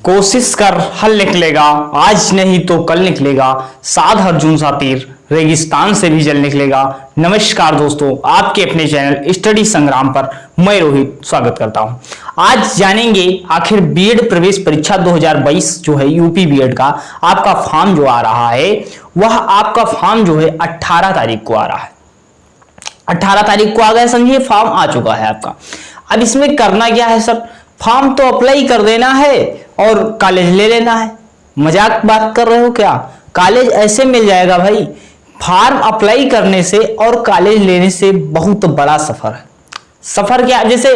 कोशिश कर हल निकलेगा, आज नहीं तो कल निकलेगा, साध अर्जुन सा तीर रेगिस्तान से भी जल निकलेगा। नमस्कार दोस्तों, आपके अपने चैनल स्टडी संग्राम पर मैं रोहित स्वागत करता हूं। आज जानेंगे आखिर बीएड प्रवेश परीक्षा 2022 जो है यूपी बीएड का आपका फॉर्म जो आ रहा है, वह आपका फॉर्म जो है 18 तारीख को आ रहा है। 18 तारीख को आ गया, समझिए फॉर्म आ चुका है आपका। अब इसमें करना क्या है सर, फॉर्म तो अप्लाई कर देना है और कॉलेज ले लेना है। मजाक बात कर रहे हो क्या? कॉलेज ऐसे मिल जाएगा भाई। फॉर्म अप्लाई करने से और कॉलेज लेने से बहुत बड़ा सफर है। सफर क्या, जैसे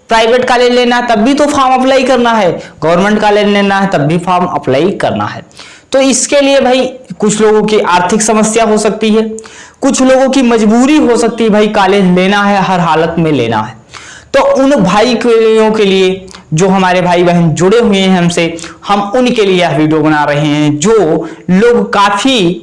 प्राइवेट कॉलेज लेना है तब भी तो फॉर्म अप्लाई करना है, गवर्नमेंट कॉलेज लेना है तब भी फॉर्म अप्लाई करना है। तो इसके लिए भाई कुछ लोगों की आर्थिक समस्या हो सकती है, कुछ लोगों की मजबूरी हो सकती है, भाई कॉलेज लेना है, हर हालत में लेना है। तो उन भाइयों के लिए जो हमारे भाई बहन जुड़े हुए हैं हमसे, हम उनके लिए यह वीडियो बना रहे हैं। जो लोग काफी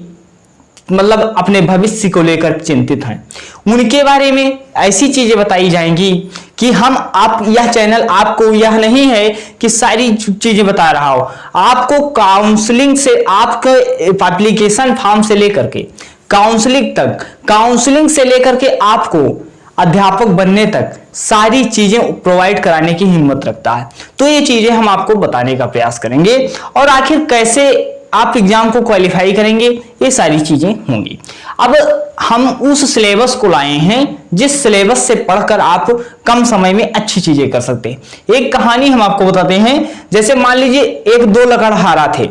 मतलब अपने भविष्य को लेकर चिंतित हैं, उनके बारे में ऐसी चीजें बताई जाएंगी कि यह चैनल आपको यह नहीं है कि सारी चीजें बता रहा हो, आपको काउंसलिंग से, आपके एप्लीकेशन फॉर्म से लेकर के काउंसलिंग तक, काउंसलिंग से लेकर के आपको अध्यापक बनने तक सारी चीजें प्रोवाइड कराने की हिम्मत रखता है। तो ये चीजें हम आपको बताने का प्रयास करेंगे और आखिर कैसे आप एग्जाम को क्वालिफाई करेंगे, ये सारी चीजें होंगी। अब हम उस सिलेबस को लाए हैं जिस सिलेबस से पढ़कर आप कम समय में अच्छी चीजें कर सकते हैं। एक कहानी हम आपको बताते हैं। जैसे मान लीजिए दो लकड़हारा थे,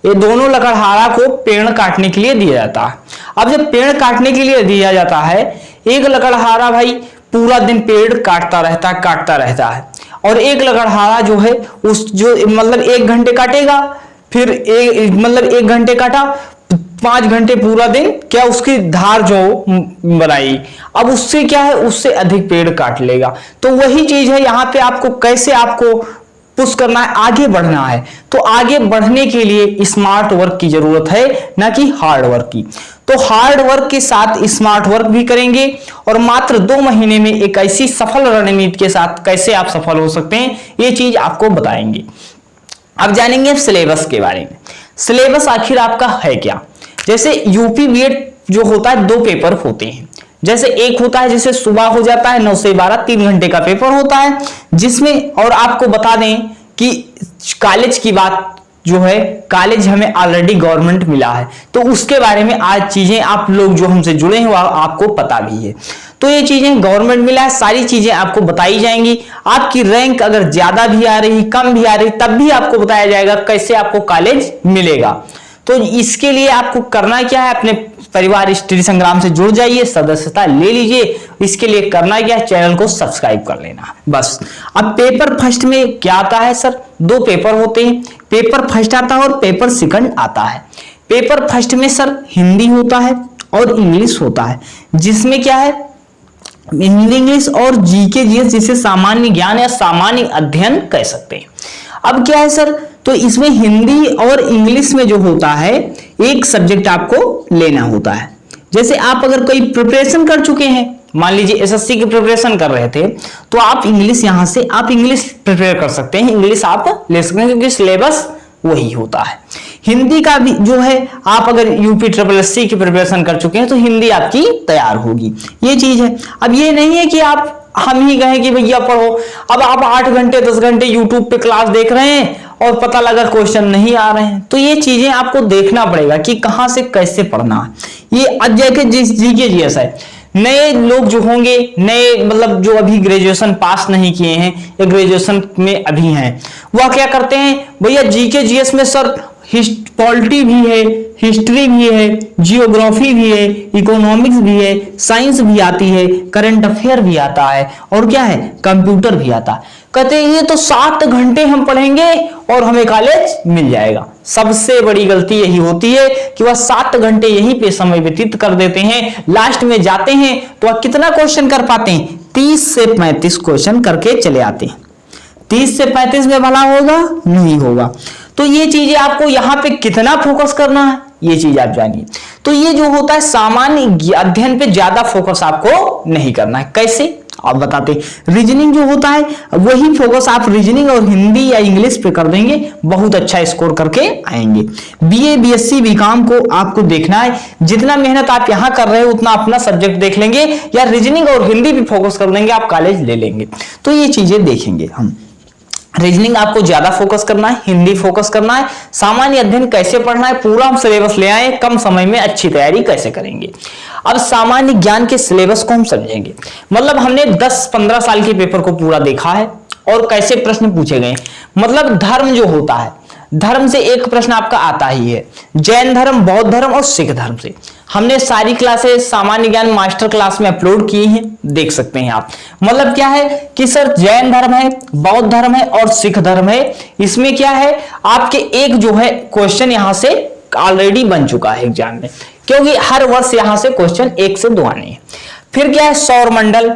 ये दोनों लकड़हारा को पेड़ काटने के लिए दिया जाता है। अब जब पेड़ काटने के लिए दिया जाता है, एक लकड़हारा भाई पूरा दिन पेड़ काटता रहता है और एक लकड़हारा जो है मतलब 1 घंटे काटेगा, फिर एक घंटे काटा, 5 घंटे पूरा दिन क्या उसकी धार जो बनाई, अब उससे क्या है, उससे अधिक पेड़ काट लेगा। तो वही चीज है यहाँ पे, आपको कैसे आपको पुश करना है, आगे बढ़ना है। तो आगे बढ़ने के लिए स्मार्ट वर्क की जरूरत है, ना कि हार्ड वर्क की। तो हार्ड वर्क के साथ स्मार्ट वर्क भी करेंगे और मात्र 2 महीने में एक ऐसी सफल रणनीति के साथ कैसे आप सफल हो सकते हैं, ये चीज आपको बताएंगे। अब जानेंगे सिलेबस के बारे में। सिलेबस आखिर आपका है क्या? जैसे यूपी बीएड जो होता है 2 पेपर होते हैं। जैसे एक होता है जैसे सुबह हो जाता है 9 से 12, 3 घंटे का पेपर होता है, जिसमें और आपको बता दें कि कॉलेज की बात जो है, कॉलेज हमें ऑलरेडी गवर्नमेंट मिला है, तो उसके बारे में आज चीजें आप लोग जो हमसे जुड़े हैं आपको पता भी है। तो ये चीजें गवर्नमेंट मिला है, सारी चीजें आपको बताई जाएंगी। आपकी रैंक अगर ज्यादा भी आ रही, कम भी आ रही, तब भी आपको बताया जाएगा कैसे आपको कॉलेज मिलेगा। तो इसके लिए आपको करना क्या है, अपने परिवार स्टडी संग्राम से जुड़ जाइए, सदस्यता ले लीजिए। इसके लिए करना क्या है, चैनल को सब्सक्राइब कर लेना बस। अब पेपर फर्स्ट में क्या आता है सर, 2 पेपर होते हैं। पेपर फर्स्ट आता है और पेपर सेकंड आता है। पेपर फर्स्ट में सर हिंदी होता है और इंग्लिश होता है, जिसमें क्या है, हिंदी इंग्लिश और जीके जीएस, जिसे सामान्य ज्ञान या सामान्य अध्ययन कह सकते हैं। अब क्या है सर, तो इसमें हिंदी और इंग्लिश में जो होता है, एक सब्जेक्ट आपको लेना होता है। जैसे आप अगर कोई प्रिपरेशन कर चुके हैं, मान लीजिए एसएससी की प्रिपरेशन कर रहे थे, तो आप इंग्लिश यहां से आप इंग्लिश प्रिपेयर कर सकते हैं, इंग्लिश आप ले सकते हैं, क्योंकि सिलेबस वही होता है। हिंदी का भी जो है, आप अगर यूपी SSC की प्रिपरेशन कर चुके हैं तो हिंदी आपकी तैयार होगी, ये चीज है। अब ये नहीं है कि आप हम ही कहें कि भैया पढ़ो। अब आप 8 घंटे 10 घंटे यूट्यूब पे क्लास देख रहे हैं और पता लगा क्वेश्चन नहीं आ रहे हैं, तो ये चीजें आपको देखना पड़ेगा कि कहां से कैसे पढ़ना है। ये अजय जीके जीएस है, नए लोग जो होंगे, नए मतलब जो अभी ग्रेजुएशन पास नहीं किए हैं या ग्रेजुएशन में अभी हैं, वह क्या करते हैं, भैया जीके जीएस में सर पॉलिटी भी है, हिस्ट्री भी है, जियोग्राफी भी है, इकोनॉमिक्स भी है, साइंस भी आती है, करंट अफेयर भी आता है और क्या है, कंप्यूटर भी आता है। कहते हैं ये तो 7 घंटे हम पढ़ेंगे और हमें कॉलेज मिल जाएगा। सबसे बड़ी गलती यही होती है कि वह 7 घंटे यहीं पे समय व्यतीत कर देते हैं, लास्ट में जाते हैं तो वह कितना क्वेश्चन कर पाते हैं, 30 से 35 क्वेश्चन करके चले आते हैं। 30 से 35 में भला होगा, नहीं होगा। तो ये चीजें आपको यहाँ पे कितना फोकस करना है, ये चीज आप जानिए। तो ये जो होता है, सामान्य अध्ययन पे ज्यादा फोकस आपको नहीं करना है। कैसे आप बताते। रीजनिंग जो होता है वही फोकस आप रीजनिंग और हिंदी या इंग्लिश पे कर देंगे, बहुत अच्छा स्कोर करके आएंगे। बीए बीएससी बीकॉम को आपको देखना है, जितना मेहनत आप यहां कर रहे हो उतना अपना सब्जेक्ट देख लेंगे, या रीजनिंग और हिंदी भी फोकस कर देंगे, आप कॉलेज ले लेंगे। तो ये चीजें देखेंगे हम। रीजनिंग आपको ज्यादा फोकस करना है, हिंदी फोकस करना है, सामान्य अध्ययन कैसे पढ़ना है पूरा हम सिलेबस ले आए, कम समय में अच्छी तैयारी कैसे करेंगे। अब सामान्य ज्ञान के सिलेबस को हम समझेंगे, मतलब हमने 10-15 साल के पेपर को पूरा देखा है और कैसे प्रश्न पूछे गए। मतलब धर्म जो होता है, धर्म से एक प्रश्न आपका आता ही है, जैन धर्म, बौद्ध धर्म और सिख धर्म से। हमने सारी क्लासेस सामान्य ज्ञान मास्टर क्लास में अपलोड की हैं, देख सकते हैं आप। मतलब क्या है कि सर जैन धर्म है, बौद्ध धर्म है और सिख धर्म है, इसमें क्या है आपके एक जो है क्वेश्चन यहां से ऑलरेडी बन चुका है एग्जाम में, क्योंकि हर वर्ष यहां से क्वेश्चन 1 से 2 आने हैं। फिर क्या है सौर मंडल,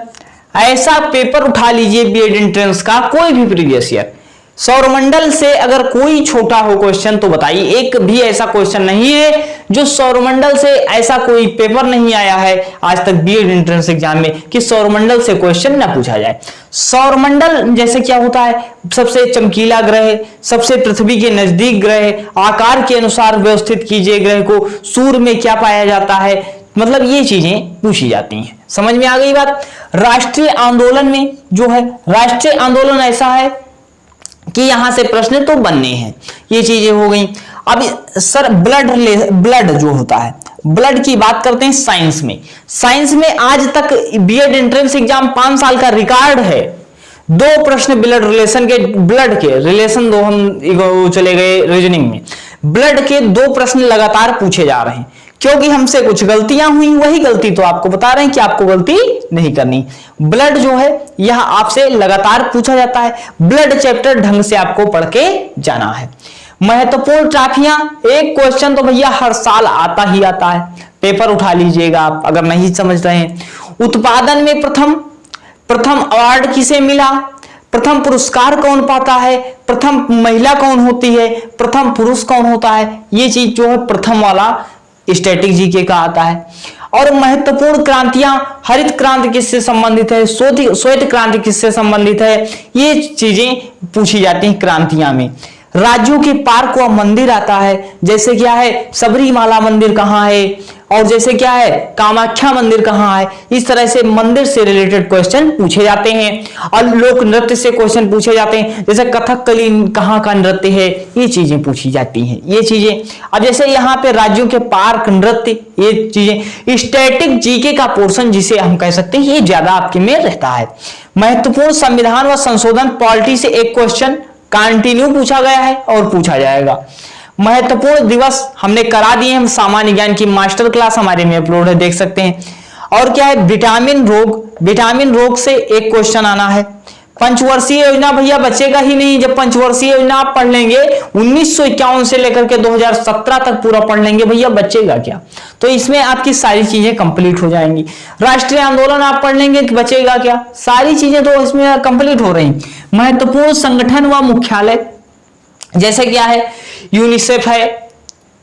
ऐसा पेपर उठा लीजिए बीएड एंट्रेंस का कोई भी प्रीवियस ईयर, सौरमंडल से अगर कोई छोटा हो क्वेश्चन तो बताइए। एक भी ऐसा क्वेश्चन नहीं है जो सौरमंडल से, ऐसा कोई पेपर नहीं आया है आज तक बीएड एंट्रेंस एग्जाम में कि सौरमंडल से क्वेश्चन ना पूछा जाए। सौरमंडल जैसे क्या होता है, सबसे चमकीला ग्रह, सबसे पृथ्वी के नजदीक ग्रह, आकार के अनुसार व्यवस्थित कीजिए ग्रह को, सूर्य में क्या पाया जाता है, मतलब ये चीजें पूछी जाती हैं। समझ में आ गई बात। राष्ट्रीय आंदोलन में जो है, राष्ट्रीय आंदोलन ऐसा है कि यहां से प्रश्न तो बनने हैं, ये चीजें हो गई। अब सर ब्लड जो होता है, ब्लड की बात करते हैं साइंस में। साइंस में आज तक बीएड एंट्रेंस एग्जाम 5 साल का रिकॉर्ड है, 2 प्रश्न ब्लड रिलेशन के, ब्लड के रिलेशन 2 हम चले गए रीजनिंग में, ब्लड के 2 प्रश्न लगातार पूछे जा रहे हैं, क्योंकि हमसे कुछ गलतियां हुई, वही गलती तो आपको बता रहे हैं कि आपको गलती नहीं करनी। ब्लड जो है यह आपसे लगातार पूछा जाता है, ब्लड चैप्टर ढंग से आपको पढ़ के जाना है। महत्वपूर्ण ट्रॉफियां, एक क्वेश्चन तो भैया हर साल आता ही आता है, पेपर उठा लीजिएगा आप अगर नहीं समझ रहे हैं। उत्पादन में प्रथम अवार्ड किसे मिला, प्रथम पुरस्कार कौन पाता है, प्रथम महिला कौन होती है, प्रथम पुरुष कौन होता है, ये चीज जो है प्रथम वाला स्टैटिक जीके का आता है। और महत्वपूर्ण क्रांतियां, हरित क्रांति किससे संबंधित है, श्वेत क्रांति किससे संबंधित है, ये चीजें पूछी जाती हैं क्रांतियां में। राज्यों के पार्क व मंदिर आता है, जैसे क्या है सबरीमाला मंदिर कहाँ है, और जैसे क्या है कामाख्या मंदिर कहाँ है, इस तरह से मंदिर से रिलेटेड क्वेश्चन पूछे जाते हैं। और लोक नृत्य से क्वेश्चन पूछे जाते हैं, जैसे कथकली कहाँ का नृत्य है, ये चीजें पूछी जाती हैं, ये चीजें। अब जैसे यहाँ पे राज्यों के पार्क, नृत्य, ये चीजें। स्टैटिक जीके का पोर्शन जिसे हम कह सकते हैं ये ज्यादा आपके में रहता है। महत्वपूर्ण संविधान व संशोधन पॉलिटी से एक क्वेश्चन कंटिन्यू पूछा गया है और पूछा जाएगा। महत्वपूर्ण दिवस हमने करा दिए हैं, सामान्य ज्ञान की मास्टर क्लास हमारे में अपलोड है, देख सकते हैं। और क्या है विटामिन रोग से एक क्वेश्चन आना है। पंचवर्षीय योजना भैया बचेगा ही नहीं, जब पंचवर्षीय योजना आप पढ़ लेंगे 1951 से लेकर के 2017 तक पूरा पढ़ लेंगे, भैया बचेगा क्या, तो इसमें आपकी सारी चीजें कंप्लीट हो जाएंगी। राष्ट्रीय आंदोलन आप पढ़ लेंगे कि बचेगा क्या, सारी चीजें तो इसमें कंप्लीट हो रही। महत्वपूर्ण संगठन व मुख्यालय जैसे क्या है यूनिसेफ है,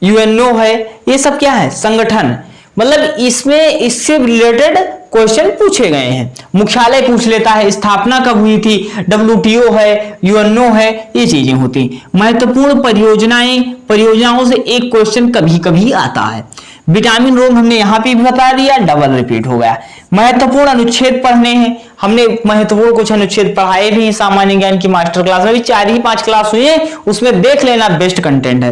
यूएनओ है, ये सब क्या है संगठन, मतलब इसमें इससे रिलेटेड क्वेश्चन पूछे गए हैं। मुख्यालय पूछ लेता है, स्थापना कब हुई थी, डब्ल्यूटीओ है, यूएनओ है, ये चीजें होती। महत्वपूर्ण परियोजनाओं से एक क्वेश्चन कभी कभी आता है। विटामिन रोग हमने यहां पे भी बता दिया, डबल रिपीट हो गया। महत्वपूर्ण अनुच्छेद पढ़ने हैं, हमने महत्वपूर्ण कुछ अनुच्छेद पढ़ाए भी हैं सामान्य ज्ञान की मास्टर क्लास में, भी 4 ही 5 क्लास हुई है, उसमें देख लेना, बेस्ट कंटेंट है।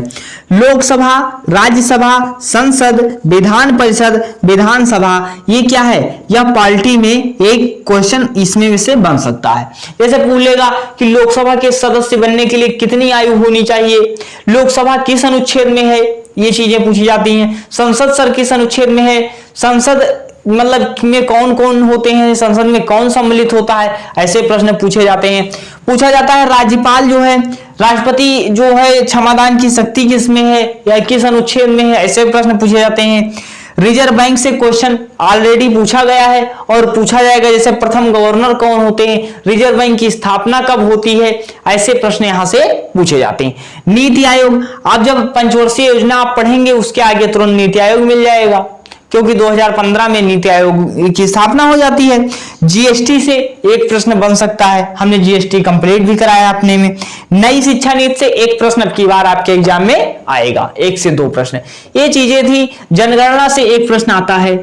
लोकसभा, राज्यसभा, संसद, विधान परिषद, विधानसभा, ये क्या है, यह पॉलिटी में एक क्वेश्चन इसमें से बन सकता है। जैसे पूछ लेगा कि लोकसभा के सदस्य बनने के लिए कितनी आयु होनी चाहिए, लोकसभा किस अनुच्छेद में है, ये चीजें पूछी जाती हैं। संसद सर किस अनुच्छेद में है, संसद मतलब में कौन कौन होते हैं, संसद में कौन सम्मिलित होता है, ऐसे प्रश्न पूछे जाते हैं। पूछा जाता है राज्यपाल जो है, राष्ट्रपति जो है क्षमादान की शक्ति किसमें है या किस अनुच्छेद में है, ऐसे प्रश्न पूछे जाते हैं। रिजर्व बैंक से क्वेश्चन ऑलरेडी पूछा गया है और पूछा जाएगा, जैसे प्रथम गवर्नर कौन होते हैं, रिजर्व बैंक की स्थापना कब होती है, ऐसे प्रश्न यहां से पूछे जाते हैं। नीति आयोग, आप जब पंचवर्षीय योजना आप पढ़ेंगे उसके आगे तुरंत नीति आयोग मिल जाएगा, क्योंकि 2015 में नीति आयोग की स्थापना हो जाती है। जीएसटी से एक प्रश्न बन सकता है, हमने जीएसटी कंप्लीट भी कराया अपने में। नई शिक्षा नीति से एक प्रश्न अब की बार आपके एग्जाम में आएगा, 1 से 2 प्रश्न। ये चीजें थी। जनगणना से एक प्रश्न आता है,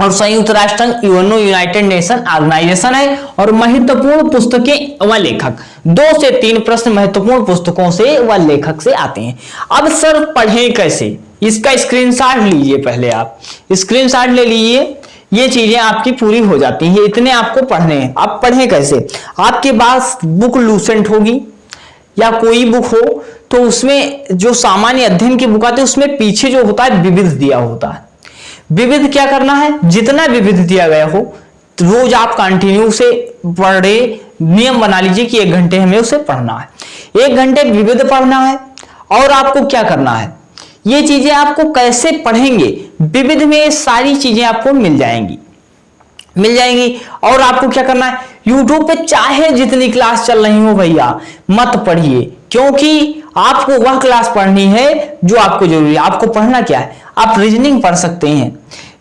और संयुक्त राष्ट्र संघ यूएनओ यूनाइटेड नेशन ऑर्गेनाइजेशन है, और महत्वपूर्ण पुस्तकें व लेखक। 2 से 3 प्रश्न महत्वपूर्ण पुस्तकों से व लेखक से आते हैं। अब सर पढ़ें कैसे, इसका स्क्रीनशॉट लीजिए। पहले आप स्क्रीनशॉट ले लीजिए, ये चीजें आपकी पूरी हो जाती हैं। इतने आपको पढ़ने हैं। आप पढ़ें कैसे, आपके पास बुक लूसेंट होगी या कोई बुक हो, तो उसमें जो सामान्य अध्ययन की बुक आती है उसमें पीछे जो होता है विविध दिया होता है। विविध क्या करना है, जितना विविध दिया गया हो रोज आप कंटिन्यू से पढ़े। नियम बना लीजिए कि 1 घंटे हमें उसे पढ़ना है, 1 घंटे विविध पढ़ना है। और आपको क्या करना है, ये चीजें आपको कैसे पढ़ेंगे, विविध में सारी चीजें आपको मिल जाएंगी। और आपको क्या करना है, YouTube पे चाहे जितनी क्लास चल रही हो भैया मत पढ़िए, क्योंकि आपको वह क्लास पढ़नी है जो आपको जरूरी है। आपको पढ़ना क्या है, आप रीजनिंग पढ़ सकते हैं।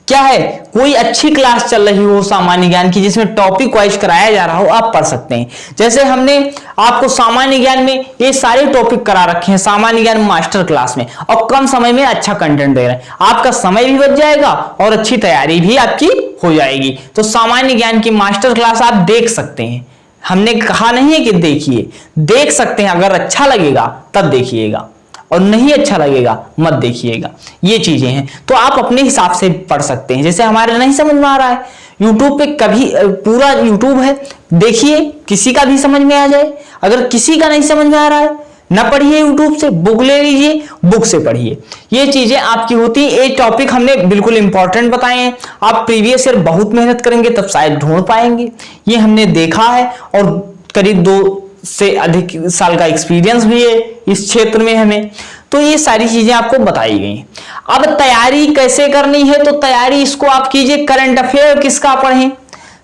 क्या है, कोई अच्छी क्लास चल रही हो सामान्य ज्ञान की जिसमें टॉपिक वाइज कराया जा रहा हो, आप पढ़ सकते हैं। जैसे हमने आपको सामान्य ज्ञान में ये सारे टॉपिक करा रखे हैं सामान्य ज्ञान मास्टर क्लास में, और कम समय में अच्छा कंटेंट दे रहे हैं। आपका समय भी बच जाएगा और अच्छी तैयारी भी आपकी हो जाएगी। तो सामान्य ज्ञान की मास्टर क्लास आप देख सकते हैं। हमने कहा नहीं है कि देखिए, देख सकते हैं। अगर अच्छा लगेगा तब देखिएगा, और नहीं अच्छा लगेगा मत देखिएगा। ये चीजें हैं, तो आप अपने हिसाब से पढ़ सकते हैं। जैसे हमारे नहीं समझ में आ रहा है, यूट्यूब पे कभी पूरा यूट्यूब है, देखिए किसी का भी समझ में आ जाए। अगर किसी का नहीं समझ में आ रहा है, ना पढ़िए यूट्यूब से, बुक ले लीजिए, बुक से पढ़िए। ये चीजें आपकी होती है। ये टॉपिक हमने बिल्कुल इंपॉर्टेंट बताए हैं। आप प्रीवियस ईयर बहुत मेहनत करेंगे तब शायद ढूंढ पाएंगे। ये हमने देखा है, और करीब 2 से अधिक साल का एक्सपीरियंस भी है इस क्षेत्र में हमें। तो ये सारी चीजें आपको बताई गई। अब तैयारी कैसे करनी है, तो तैयारी इसको आप कीजिए। करंट अफेयर किसका पढ़ें,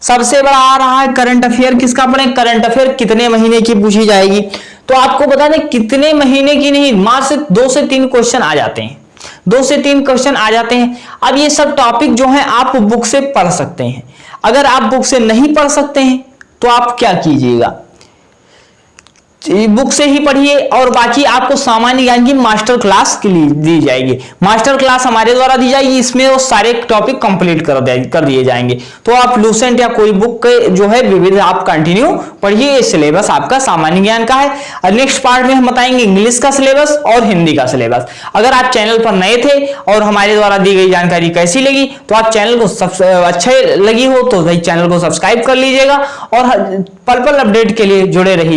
सबसे बड़ा आ रहा है करंट अफेयर किसका पढ़ें। करंट अफेयर कितने महीने की पूछी जाएगी, तो आपको बता दें कितने महीने की नहीं, मात्र 2 से 3 क्वेश्चन आ जाते हैं। 2 से 3 क्वेश्चन आ जाते हैं। अब ये सब टॉपिक जो है आप बुक से पढ़ सकते हैं। अगर आप बुक से नहीं पढ़ सकते हैं तो आप क्या कीजिएगा, बुक से ही पढ़िए, और बाकी आपको सामान्य ज्ञान की मास्टर क्लास के लिए दी जाएगी। मास्टर क्लास हमारे द्वारा दी जाएगी, इसमें वो सारे टॉपिक कंप्लीट कर दिए जाएंगे। तो आप लूसेंट या कोई बुक जो है विविध आप कंटिन्यू पढ़िए। ये सिलेबस आपका सामान्य ज्ञान का है। और नेक्स्ट पार्ट में हम बताएंगे इंग्लिश का सिलेबस और हिंदी का सिलेबस। अगर आप चैनल पर नए थे और हमारे द्वारा दी गई जानकारी कैसी लगी, तो आप चैनल को अच्छे लगी हो तो भाई चैनल को सब्सक्राइब कर लीजिएगा, और पल पल अपडेट के लिए जुड़े रहिए।